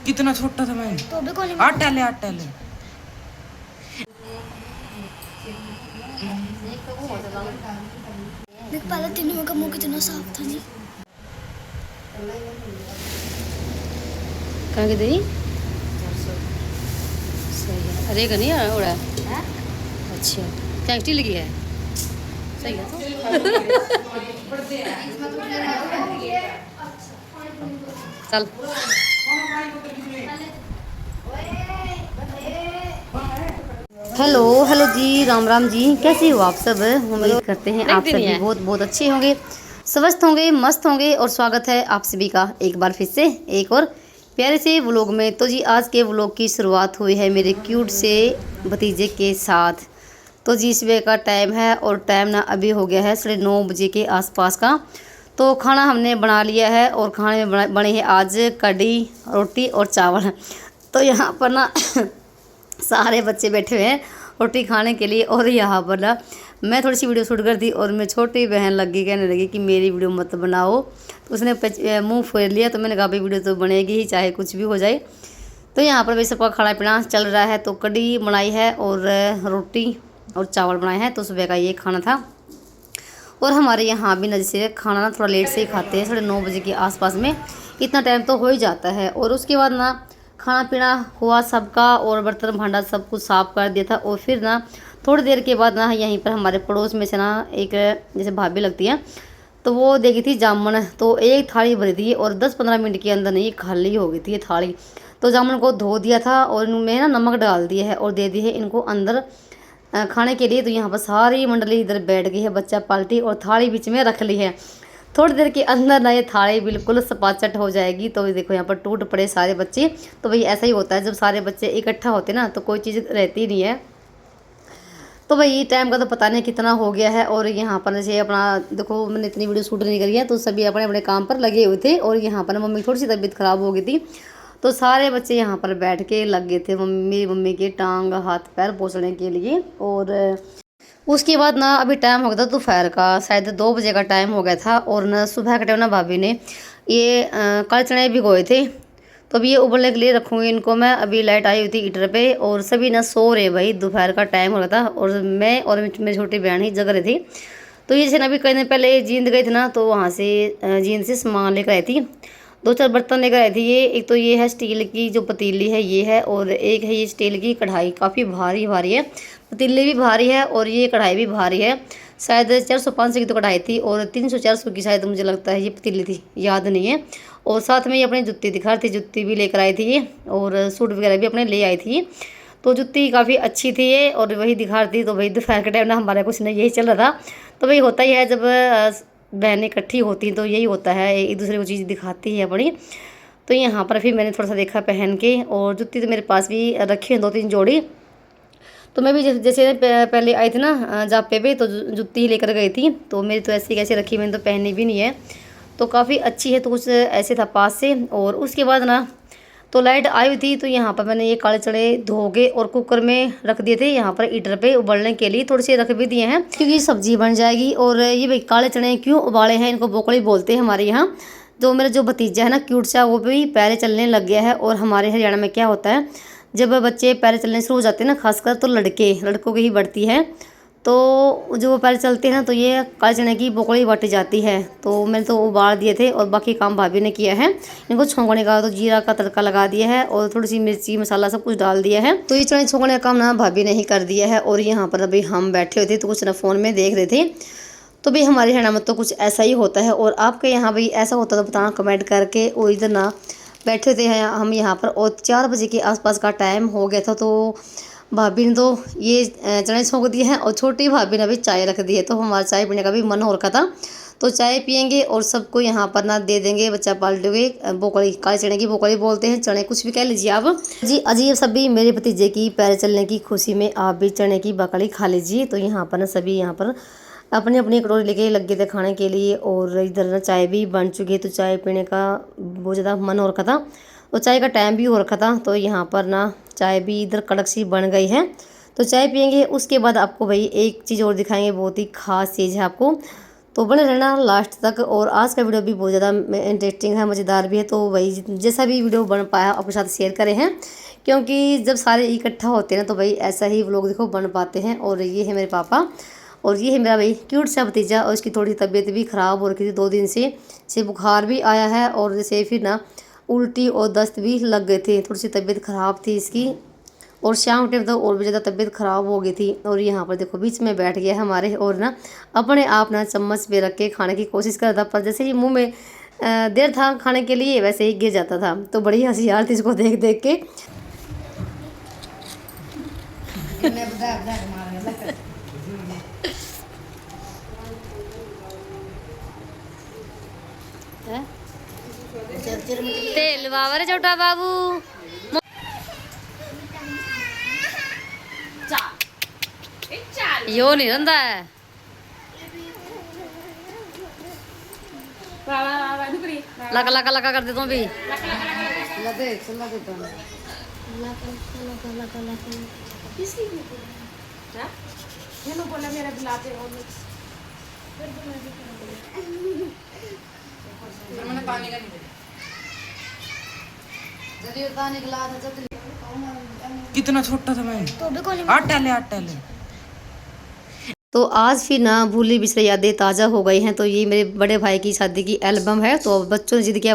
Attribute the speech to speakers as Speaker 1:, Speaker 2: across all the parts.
Speaker 1: कितना छोटा था मैं।
Speaker 2: तो भी कॉलिंग
Speaker 1: 8 टैले 8 टैले।
Speaker 2: देख पहले तीनों का मुंह कितना साफ था नहीं।
Speaker 3: कहाँ की दही सही है। अरे का नहीं उड़ा है। अच्छा क्या स्टील की है। सही है तो चल। हेलो हेलो जी, राम राम जी, कैसे हो आप सब। उम्मीद करते हैं आप सभी बहुत बहुत अच्छे होंगे, स्वस्थ होंगे, मस्त होंगे। और स्वागत है आप सभी का एक बार फिर से एक और प्यारे से व्लॉग में। तो जी आज के व्लॉग की शुरुआत हुई है मेरे क्यूट से भतीजे के साथ। तो जी सुबह का टाइम है और टाइम ना अभी हो गया है 9:30 बजे के आसपास का। तो खाना हमने बना लिया है और खाने में बने हैं आज कढ़ी, रोटी और चावल। तो यहाँ पर ना सारे बच्चे बैठे हुए हैं रोटी खाने के लिए। और यहाँ पर ना मैं थोड़ी सी वीडियो शूट कर दी और मैं छोटी बहन लगी कहने लगी कि मेरी वीडियो मत बनाओ। तो उसने मुंह फेर लिया। तो मैंने कहा भाई वीडियो तो बनेगी ही चाहे कुछ भी हो जाए। तो यहाँ पर भाई सबका खाना पीना चल रहा है। तो कढ़ी बनाई है और रोटी और चावल बनाए हैं। तो सुबह का ये खाना था। और हमारे यहाँ भी ना जैसे खाना ना थोड़ा लेट से ही खाते हैं, 9:30 बजे के आसपास में। इतना टाइम तो हो ही जाता है। और उसके बाद ना खाना पीना हुआ सबका और बर्तन भांडा सब कुछ साफ़ कर दिया था। और फिर ना थोड़ी देर के बाद ना यहीं पर हमारे पड़ोस में से ना एक जैसे भाभी लगती है, तो वो देखी थी जामुन। तो एक थाली भरी थी और 10-15 मिनट के अंदर नहीं खाली हो गई थी ये थाली। तो जामुन को धो दिया था और इनमें ना नमक डाल दिया है और दे दिए है इनको अंदर खाने के लिए। तो यहाँ पर सारी मंडली इधर बैठ गई है, बच्चा पाल्टी, और थाली बीच में रख ली है। थोड़ी देर के अंदर ना ये थाली बिल्कुल सपाचट हो जाएगी। तो देखो यहाँ पर टूट पड़े सारे बच्चे। तो भाई ऐसा ही होता है जब सारे बच्चे इकट्ठा होते ना तो कोई चीज़ रहती नहीं है। तो भाई टाइम का तो पता नहीं कितना हो गया है। और यहाँ पर जैसे अपना देखो मैंने इतनी वीडियो शूट नहीं करी है तो सभी अपने अपने काम पर लगे हुए थे। और यहाँ पर मम्मी थोड़ी सी तबीयत ख़राब हो गई थी तो सारे बच्चे यहाँ पर बैठ के लग गए थे मेरी मम्मी के टांग हाथ पैर पोंछने के लिए। और उसके बाद ना अभी टाइम हो गया था दोपहर का, शायद 2 बजे का टाइम हो गया था। और ना सुबह के टाइम ना भाभी ने ये काले चने भिगोए थे। तो अभी ये उबलने के लिए रखूँगी इनको मैं। अभी लाइट आई हुई थी हीटर पे और सभी ना सो रहे भाई, दोपहर का टाइम हो रहा था। और मैं और मेरी छोटी बहन ही जग रही थी। तो ये जैसे ना अभी कई दिन पहले जींद गए थे ना तो वहाँ से जींद से सामान लेकर आई थी। 2-4 बर्तन लेकर आई थी। ये एक तो ये है स्टील की जो पतीली है ये है, और एक है ये स्टील की कढ़ाई, काफ़ी भारी भारी है। पतीली भी भारी है और ये कढ़ाई भी भारी है। शायद 400-500 की तो कढ़ाई थी और 300-400 की शायद मुझे लगता है ये पतीली थी, याद नहीं है। और साथ में ये अपनी जुत्ती दिखा रही थी, जुत्ती भी लेकर आई थी ये, और सूट वगैरह भी अपने ले आई थी। तो जुत्ती काफ़ी अच्छी थी ये और वही दिखा रही थी। तो भाई दोपहर के टाइम ना हमारा कुछ नहीं यही चल रहा था। तो भाई होता ही है जब बहनें इकट्ठी होती हैं तो यही होता है, एक दूसरे को चीज़ दिखाती है बड़ी। तो यहाँ पर फिर मैंने थोड़ा सा देखा पहन के, और जुत्ती तो मेरे पास भी रखी है 2-3 जोड़ी। तो मैं भी जैसे पहले आई थी ना जापे पे तो जुत्ती ही लेकर गई थी। तो मेरी तो ऐसी कैसे रखी, मैंने तो पहनी भी नहीं है। तो काफ़ी अच्छी है। तो कुछ ऐसे था पास से। और उसके बाद ना तो लाइट आई हुई थी। तो यहाँ पर मैंने ये काले चने धो के और कुकर में रख दिए थे यहाँ पर हीटर पे उबलने के लिए। थोड़ी सी रख भी दिए हैं क्योंकि सब्जी बन जाएगी। और ये भाई काले चने क्यों उबाले हैं, इनको बोकड़ी बोलते हैं हमारे यहाँ। तो मेरा जो भतीजा है ना क्यूट सा, वो भी पैरे चलने लग गया है। और हमारे हरियाणा में क्या होता है जब बच्चे पैरे चलने शुरू हो जाते हैं ना, खासकर तो लड़कों की ही बढ़ती है। तो जो वो पैर चलते हैं ना तो ये काले चने की बोकड़ी बाटी जाती है। तो मैंने तो उबाल दिए थे और बाकी काम भाभी ने किया है। इनको छोंकने का तो जीरा का तड़का लगा दिया है और थोड़ी सी मिर्ची मसाला सब कुछ डाल दिया है। तो ये चने छोंकने का काम ना भाभी ने ही कर दिया है। और यहाँ पर अभी हम बैठे हुए थे तो कुछ ना फ़ोन में देख रहे थे। तो भाई हमारे हरियाणा में तो कुछ ऐसा ही होता है। और आपके यहाँ भाई ऐसा होता तो बताना कमेंट करके। और इधर ना बैठे थे हम यहाँ पर और 4 बजे के आसपास का टाइम हो गया था। तो भाभी ने तो ये चने छोंक दिए हैं और छोटी भाभी ने अभी चाय रख दी है। तो हमारा चाय पीने का भी मन हो रखा था। तो चाय पियेंगे और सबको यहाँ पर ना दे देंगे बच्चा पाल्टे हुए बोकड़ी, काले चने की बोकड़ी बोलते हैं, चने कुछ भी कह लीजिए आप जी। अजीब सभी मेरे भतीजे की पैर चलने की खुशी में आप भी चने की बकड़ी खा लीजिए। तो यहाँ पर ना सभी यहाँ पर अपनी अपनी कटोरी लेके लग गए थे खाने के लिए। और इधर ना चाय भी बन चुकी है। तो चाय पीने का बहुत ज़्यादा मन हो रखा था। तो चाय का टाइम भी हो रखा था। तो यहाँ पर ना चाय भी इधर कड़क सी बन गई है। तो चाय पियेंगे उसके बाद आपको भाई एक चीज़ और दिखाएंगे, बहुत ही ख़ास चीज़ है आपको। तो बने रहना लास्ट तक। और आज का वीडियो भी बहुत ज़्यादा इंटरेस्टिंग है, मज़ेदार भी है। तो वही जैसा भी वीडियो बन पाया आपके साथ शेयर करें हैं, क्योंकि जब सारे इकट्ठा होते हैं ना तो भाई ऐसा ही व्लॉग देखो बन पाते हैं। और ये है मेरे पापा और ये है मेरा भाई क्यूट सा भतीजा। और इसकी थोड़ी तबीयत भी ख़राब हो रखी थी 2 दिन से, जैसे बुखार भी आया है और जैसे फिर ना उल्टी और दस्त भी लग गए थे, थोड़ी सी तबीयत ख़राब थी इसकी। और शाम टाइम तो और भी ज़्यादा तबीयत ख़राब हो गई थी। और यहाँ पर देखो बीच में बैठ गया हमारे और ना अपने आप ना चम्मच पे रख के खाने की कोशिश कर रहा था, पर जैसे ही मुंह में देर था खाने के लिए वैसे ही गिर जाता था। तो बड़ी हंसी आ रही थी इसको देख देख के। तेल बाबा रे छोटा बाबू यो नहीं रंदा है। लका लका लका कर दे तुम भी।
Speaker 1: कितना छोटा था मैं,
Speaker 2: तो भी कौन
Speaker 1: 8 टैले 8 टैले।
Speaker 3: तो आज फिर ना भूली बिछड़ी यादें ताज़ा हो गई हैं। तो ये मेरे बड़े भाई की शादी की एल्बम है। तो बच्चों ने जिद किया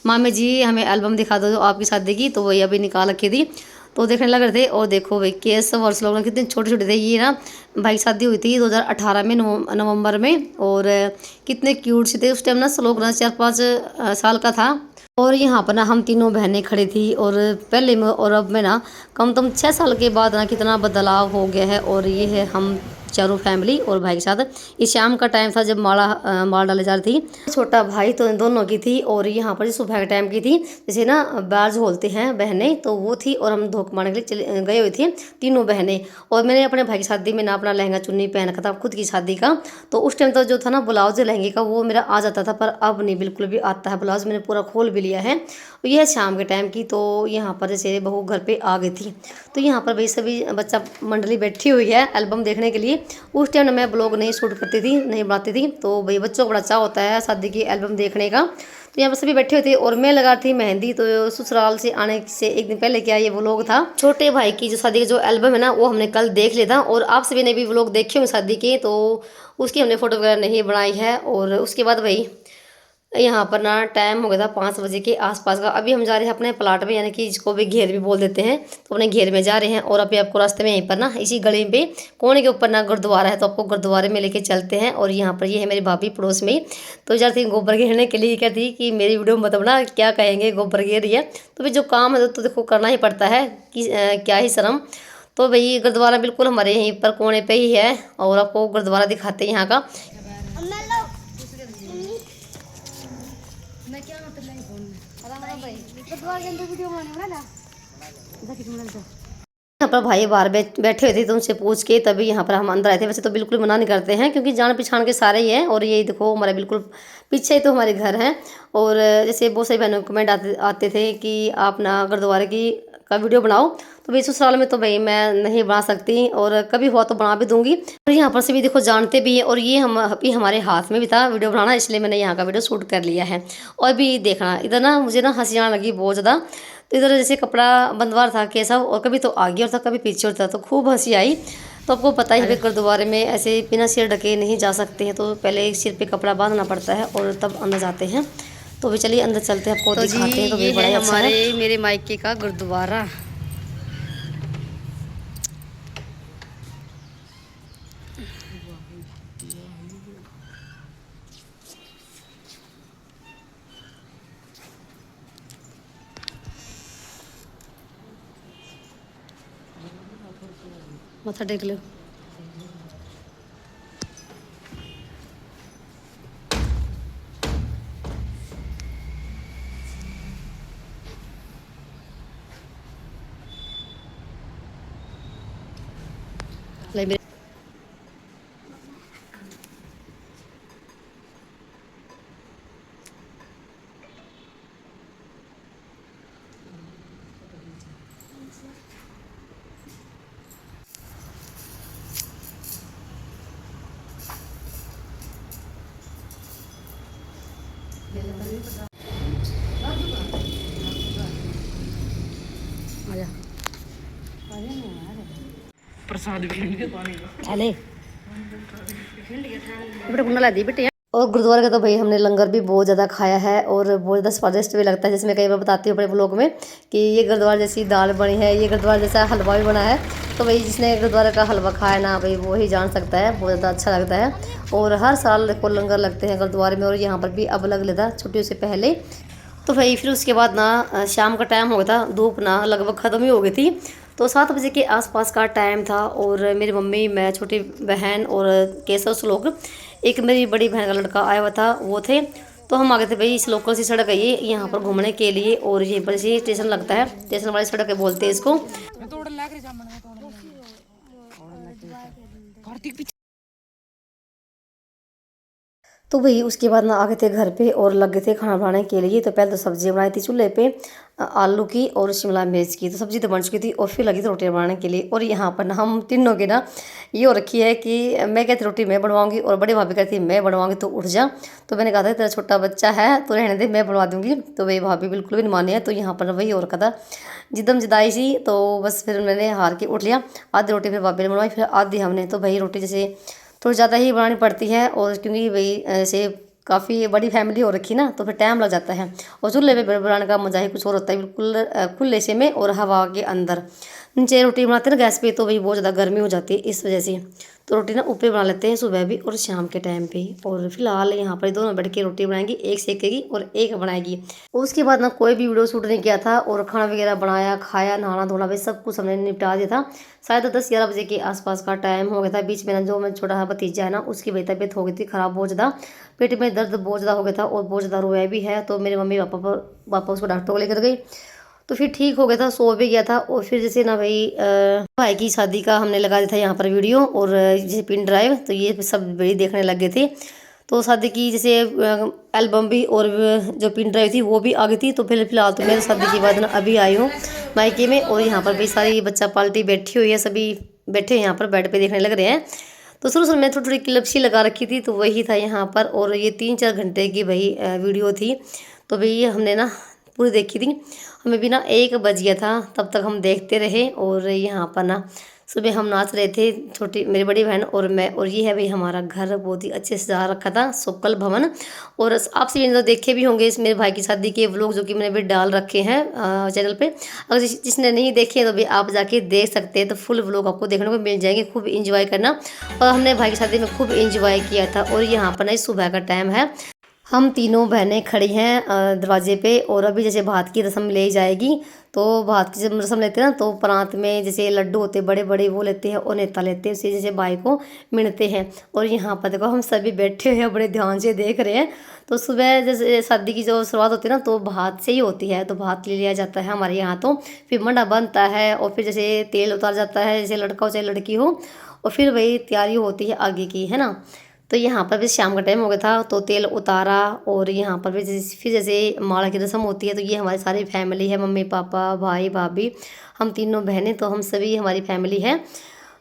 Speaker 3: मामे जी हमें एल्बम दिखा दो आपकी शादी की। तो वही अभी निकाल रखी थी तो देखने लग रहे थे। और देखो भाई केस वर्ष लोग कितने छोटे छोटे थे। ये ना भाई की शादी हुई थी 2018 में नवंबर में। और कितने क्यूट से थे उस टाइम ना, श्लोक ना 4-5 साल का था। और यहाँ पर ना हम तीनों बहनें खड़ी थी। और पहले में और अब में ना कम 6 साल के बाद ना कितना बदलाव हो गया है। और ये है हम चारों फैमिली और भाई के साथ। ये शाम का टाइम था जब माला डाले जा रही थी। छोटा भाई तो इन दोनों की थी। और यहाँ पर सुबह के टाइम की थी, जैसे ना बाज बोलते हैं बहनें, तो वो थी। और हम धोख मारने के लिए चले गए हुए थे तीनों बहनें। और मैंने अपने भाई की शादी में ना अपना लहंगा चुन्नी पहन रखा था खुद की शादी का। तो उस टाइम तो जो था ना ब्लाउज लहंगे का वो मेरा आ जाता था, पर अब नहीं बिल्कुल भी आता है ब्लाउज। मैंने पूरा खोल भी लिया है। यह है शाम के टाइम की। तो यहाँ पर जैसे बहू घर पे आ गई थी। तो यहाँ पर भाई सभी बच्चा मंडली बैठी हुई है एल्बम देखने के लिए। उस टाइम मैं ब्लॉग नहीं शूट करती थी, नहीं बनाती थी। तो भाई बच्चों को बड़ा चाह होता है शादी की एल्बम देखने का। तो यहाँ पर सभी बैठे हुए थे और मैं लगा थी मेहंदी। तो ससुराल से आने से एक दिन पहले क्या ये व्लॉग था छोटे भाई की जो शादी का जो एल्बम है ना, वो हमने कल देख लिया था। और आप सभी ने भी व्लॉग देखे होंगे शादी के, तो उसकी हमने फ़ोटो वगैरह नहीं बनाई है। और उसके बाद भाई यहाँ पर ना टाइम हो गया था 5 बजे के आसपास का। अभी हम जा रहे हैं अपने प्लाट में, यानी कि जिसको भी घेर भी बोल देते हैं। तो अपने घेर में जा रहे हैं। और अभी आपको रास्ते में यहीं पर ना इसी गली पे कोने के ऊपर ना गुरुद्वारा है, तो आपको गुरुद्वारे में लेके चलते हैं। और यहाँ पर ये है मेरी भाभी पड़ोस में ही। तो जा रही थी गोबर घेरने के लिए, कहती कि मेरी वीडियो मतलब ना क्या कहेंगे गोबर घेर रही है। तो भाई जो काम है तो देखो करना ही पड़ता है कि क्या ही शर्म। तो भाई गुरुद्वारा बिल्कुल हमारे यहीं पर कोने पे ही है। और आपको गुरुद्वारा दिखाते हैं यहाँ का। यहाँ पर भाई बाहर बैठे हुए थे तो उनसे पूछ के तभी यहाँ पर हम अंदर आए थे। वैसे तो बिल्कुल मना नहीं करते हैं क्योंकि जान पहचान के सारे ही हैं। और ये देखो हमारे बिल्कुल पीछे ही तो हमारे घर हैं। और जैसे बहुत सारी बहनों को कमेंट आते थे कि आप ना गुरुद्वारे का वीडियो बनाओ। तो भाई ससुराल में तो भाई मैं नहीं बना सकती, और कभी हुआ तो बना भी दूंगी। और यहाँ पर से भी देखो जानते भी हैं। और ये हम अभी हमारे हाथ में भी था वीडियो बनाना, इसलिए मैंने यहाँ का वीडियो शूट कर लिया है। और भी देखना इधर ना मुझे ना हंसी आने लगी बहुत ज़्यादा। तो इधर जैसे कपड़ा बंदवार था केसा, और कभी तो आगे और था कभी पीछे होता, तो खूब हंसी आई। तो आपको पता ही है गुरुद्वारे में ऐसे बिना सिर ढके नहीं जा सकते हैं। तो पहले सिर पे कपड़ा बांधना पड़ता है और तब अंदर जाते हैं। तो भी चलिए अंदर चलते हैं, आपको तो दिखाते हैं। तो ये बड़ा है हमारे मेरे मायके का गुरुद्वारा। मत्था टेक लो।
Speaker 1: प्रसाद भी पानी
Speaker 3: चले बेटा गुंडा ला दी बेटे। और गुरुद्वारे का तो भाई हमने लंगर भी बहुत ज़्यादा खाया है और बहुत ज़्यादा स्वादिष्ट भी लगता है। जैसे मैं कई बार बताती हूँ अपने ब्लॉग में कि ये गुरुद्वारे जैसी दाल बनी है, ये गुरुद्वारे जैसा हलवा भी बना है। तो भाई जिसने गुरुद्वारे का हलवा खाया ना भाई वो ही जान सकता है, बहुत ज़्यादा अच्छा लगता है। और हर साल को लंगर लगते हैं गुरुद्वारे में और यहाँ पर भी अब लग लेता छुट्टियों से पहले। तो भाई फिर उसके बाद ना शाम का टाइम हो गया था, धूप ना लगभग ख़त्म ही हो गई थी। तो 7 बजे के आसपास का टाइम था और मेरी मम्मी, मैं, छोटी बहन और केशव लोग, एक मेरी बड़ी बहन का लड़का आया हुआ था वो थे। तो हम आ गए थे भाई इस लोकल सी सड़क है ये यहाँ पर घूमने के लिए और यहीं पर से स्टेशन लगता है, स्टेशन वाली सड़क बोलते हैं इसको। तो भाई उसके बाद ना आ गए थे घर पे और लग गए थे खाना बनाने के लिए। तो पहले तो सब्जी बनाई थी चूल्हे पे आलू की और शिमला मिर्च की। तो सब्जी तो बन चुकी थी और फिर लगी थी रोटियां बनाने के लिए। और यहाँ पर ना हम तीनों की ना ये हो रखी है कि मैं कहती रोटी मैं बनवाऊंगी और बड़ी भाभी कहती मैं बनवाऊंगी तो उठ जा। तो मैंने कहा था तेरा छोटा बच्चा है तो रहने दे, मैं बनवा दूंगी। तो वही भाभी बिल्कुल भी नहीं मानी है। तो यहाँ पर वही हो रखा था जिदम जिदाई सी। तो बस फिर मैंने हार के उठ लिया। आधी रोटी फिर भाभी ने बनवाई, फिर आधी हमने। तो भाई रोटी जैसे थोड़ी ज़्यादा ही बनानी पड़ती है और क्योंकि भाई ऐसे काफ़ी बड़ी फैमिली हो रखी ना तो फिर टाइम लग जाता है। और चूल्हे पे बनाने का मज़ा ही कुछ और होता है, बिल्कुल खुले से में और हवा के अंदर। नीचे रोटी बनाते हैं ना गैस पे तो भाई बहुत ज़्यादा गर्मी हो जाती है इस वजह से। तो रोटी ना ऊपर बना लेते हैं सुबह भी और शाम के टाइम पे। और फिलहाल यहाँ पर दोनों बैठ के रोटी बनाएंगी, एक सेकेगी और एक बनाएगी। उसके बाद ना कोई भी वीडियो शूट नहीं किया था और खाना वगैरह बनाया, खाया, नहाना धोना भी सब कुछ हमने निपटा दिया था। शायद 10-11 बजे के आसपास का टाइम हो गया था। बीच में ना जो मैं छोटा सा भतीजा है ना उसकी भी तबीयत हो गई थी ख़राब, बहुत ज़्यादा पेट में दर्द बहुत ज़्यादा हो गया था और बहुत ज़्यादा रोया भी है। तो मेरे मम्मी पापा उसको डॉक्टर को लेकर गई तो फिर ठीक हो गया था, सो भी गया था। और फिर जैसे ना भाई की शादी का हमने लगा दिया था यहाँ पर वीडियो और जैसे पिन ड्राइव, तो ये सब बड़ी देखने लग गए थे। तो शादी की जैसे एल्बम भी और जो पिन ड्राइव थी वो भी आ गई थी। तो फिलहाल तो मेरे शादी के बाद ना अभी आई हूँ मायके में और यहाँ पर भी सारी बच्चा पार्टी बैठी हुई है, सभी बैठे यहाँ पर बेड पे देखने लग रहे हैं। तो शुरू में थोड़ी थोड़ी क्लिप सी लगा रखी थी तो वही था यहाँ पर। और ये 3-4 घंटे की भाई वीडियो थी। तो भाई हमने ना पूरी देखी थी, हमें भी ना 1 बज गया था तब तक हम देखते रहे। और यहाँ पर ना सुबह हम नाच रहे थे, छोटी मेरी बड़ी बहन और मैं। और ये है भाई हमारा घर, बहुत ही अच्छे से सजा रखा था, सुक्कल भवन। और आप सभी तो देखे भी होंगे इस मेरे भाई की शादी के व्लॉग जो कि मैंने भी डाल रखे हैं चैनल पे। अगर जिसने नहीं देखे तो भी आप जाके देख सकते हैं, तो फुल व्लॉग आपको देखने को मिल जाएंगे। खूब इंजॉय करना। और हमने भाई की शादी में खूब इंजॉय किया था। और यहाँ पर ना सुबह का टाइम है, हम तीनों बहनें खड़ी हैं दरवाजे पे। और अभी जैसे भात की रस्म ले जाएगी तो भात की जब रस्म लेते हैं ना तो प्रांत में जैसे लड्डू होते बड़े बड़े वो लेते हैं और नेता लेते हैं, उसे जैसे भाई को मिलते हैं। और यहाँ पर देखो हम सभी बैठे हुए हैं, बड़े ध्यान से देख रहे हैं। तो सुबह जैसे शादी की जो शुरुआत होती है ना तो भात से ही होती है। तो भात ले लिया जाता है हमारे यहाँ। तो फिर मंडा बनता है और फिर जैसे तेल उतार जाता है, जैसे लड़का हो चाहे लड़की हो। और फिर वही तैयारी होती है आगे की, है ना। तो यहाँ पर भी शाम का टाइम हो गया था तो तेल उतारा। और यहाँ पर भी फिर जैसे माला की रस्म होती है तो ये हमारी सारी फैमिली है, मम्मी पापा भाई भाभी, हम तीनों बहनें, तो हम सभी हमारी फैमिली है।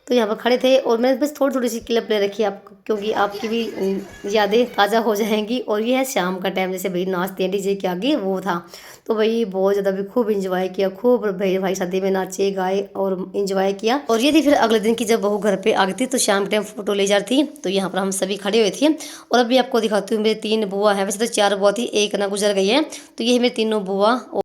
Speaker 3: तो यहाँ पर खड़े थे और मैं बस थोड़ी थोड़ी सी क्लिप ले रखी है आपको क्योंकि आपकी भी यादें ताज़ा हो जाएंगी। और ये है शाम का टाइम, जैसे भाई नाचते हैं डीजे के आगे वो था। तो भाई बहुत ज़्यादा भी खूब इंजॉय किया, खूब भाई शादी में नाचे गाए और इंजॉय किया। और ये थी फिर अगले दिन की जब बहू घर पे आ गई थी तो शाम के टाइम फोटो ले जा रही थी। तो यहाँ पर हम सभी खड़े हुए थे। और अभी आपको दिखाती हूँ मेरी 3 बुआ है, वैसे तो 4 बुआ थी, एक ना गुजर गई है। तो ये है मेरी तीनों बुआ।